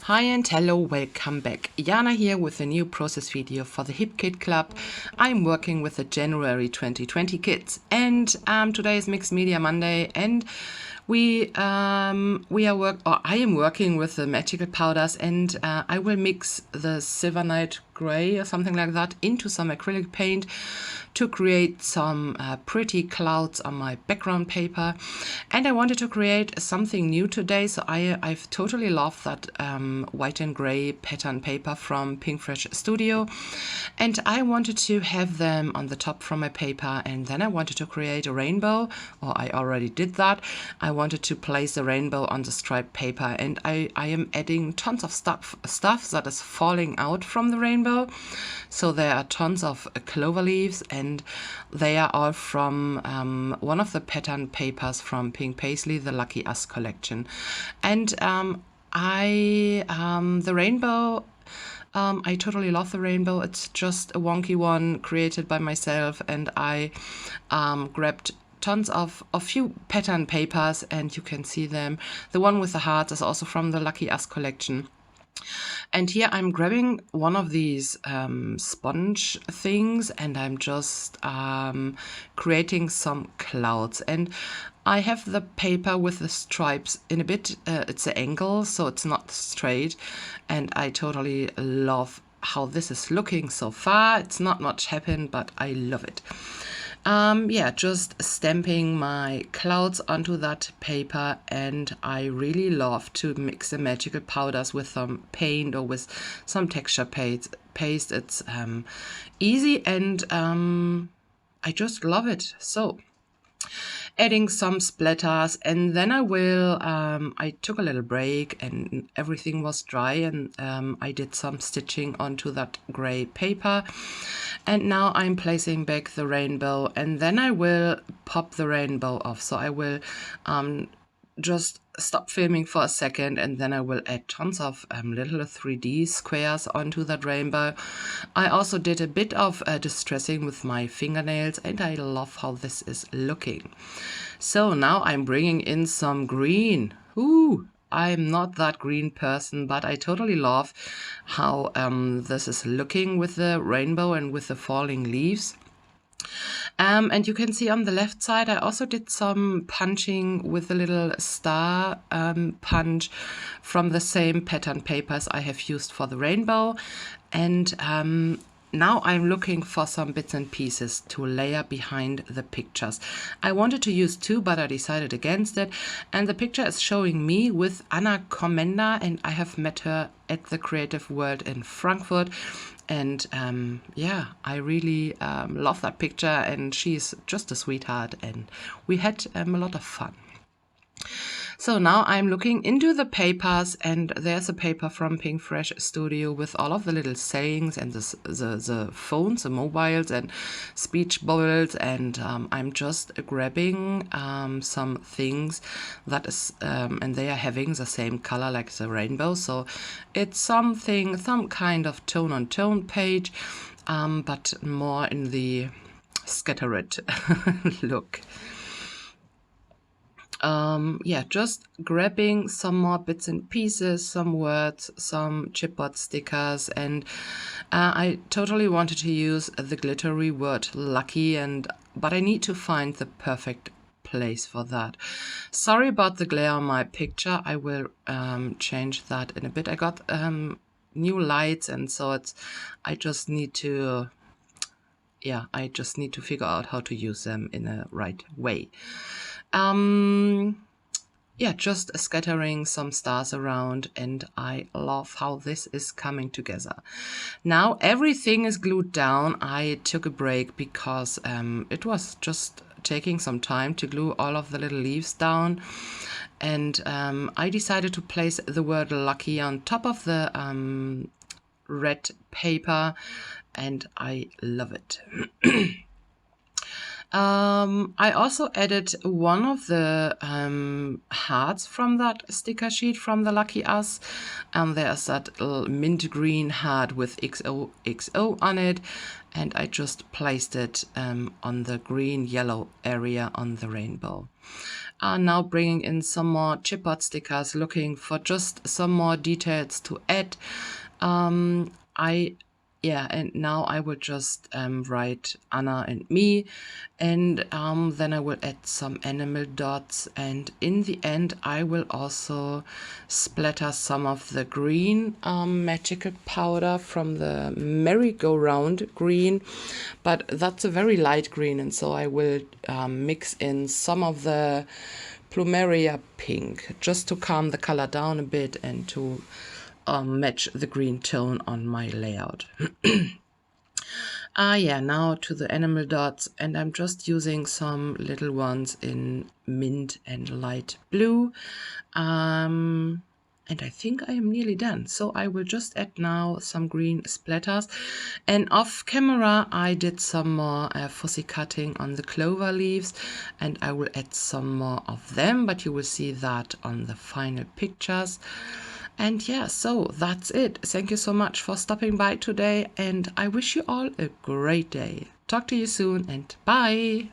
Hi and hello, welcome back. Jana here with a new process video for the Hip Kit Club. I'm working with the January 2020 kits, and today is Mixed Media Monday, and I am working with the magical powders, and I will mix the Silver Night Gray or something like that into some acrylic paint to create some pretty clouds on my background paper. And I wanted to create something new today, so I've totally loved that white and gray pattern paper from Pink Fresh Studio, and I wanted to have them on the top from my paper, and then I wanted to create a rainbow, or I already did that. I wanted to place the rainbow on the striped paper, and I am adding tons of stuff that is falling out from the rainbow. So there are tons of clover leaves, and they are all from one of the pattern papers from Pink Paisley, the Lucky Us collection. And the rainbow, I totally love the rainbow. It's just a wonky one created by myself, and I grabbed tons of a few pattern papers, and you can see them. The one with the hearts is also from the Lucky Us collection. And here I'm grabbing one of these sponge things, and I'm just creating some clouds. And I have the paper with the stripes in a bit, it's an angle, so it's not straight. And I totally love how this is looking so far. It's not much happened, but I love it. Just stamping my clouds onto that paper, and I really love to mix the magical powders with some paint or with some texture paste. It's easy, and I just love it. So adding some splatters, and then I took a little break and everything was dry, and I did some stitching onto that gray paper. And now I'm placing back the rainbow, and then I will pop the rainbow off. So I will just stop filming for a second, and then I will add tons of little 3D squares onto that rainbow. I also did a bit of distressing with my fingernails, and I love how this is looking. So now I'm bringing in some green. Ooh! I'm not that green person, but I totally love how this is looking with the rainbow and with the falling leaves. And you can see on the left side, I also did some punching with a little star punch from the same pattern papers I have used for the rainbow. And now I'm looking for some bits and pieces to layer behind the pictures. I wanted to use two, but I decided against it. And the picture is showing me with Anna Commenda, and I have met her at the Creative World in Frankfurt. And I really love that picture, and she's just a sweetheart, and we had a lot of fun. So now I'm looking into the papers, and there's a paper from Pink Fresh Studio with all of the little sayings and the phones, the mobiles and speech bubbles, and I'm just grabbing some things that is, and they are having the same color like the rainbow. So it's some kind of tone-on-tone page, but more in the scattered look. Just grabbing some more bits and pieces, some words, some chipboard stickers, and I totally wanted to use the glittery word lucky, but I need to find the perfect place for that. Sorry about the glare on my picture. I will change that in a bit. I got new lights, and so I just need to figure out how to use them in a right way. Just scattering some stars around, and I love how this is coming together. Now everything is glued down. I took a break because it was just taking some time to glue all of the little leaves down, and I decided to place the word lucky on top of the red paper, and I love it. I also added one of the hearts from that sticker sheet from the Lucky Us. There's that mint green heart with XOXO on it, and I just placed it on the green-yellow area on the rainbow. Now bringing in some more chipboard stickers, looking for just some more details to add. And now I will just write Anna and me, and then I will add some animal dots, and in the end I will also splatter some of the green magical powder from the merry-go-round green, but that's a very light green, and so I will mix in some of the plumeria pink just to calm the color down a bit and to match the green tone on my layout. Now to the animal dots, and I'm just using some little ones in mint and light blue. And I think I am nearly done. So I will just add now some green splatters. And off camera, I did some more fussy cutting on the clover leaves, and I will add some more of them, but you will see that on the final pictures. And yeah, so that's it. Thank you so much for stopping by today, and I wish you all a great day. Talk to you soon, and bye!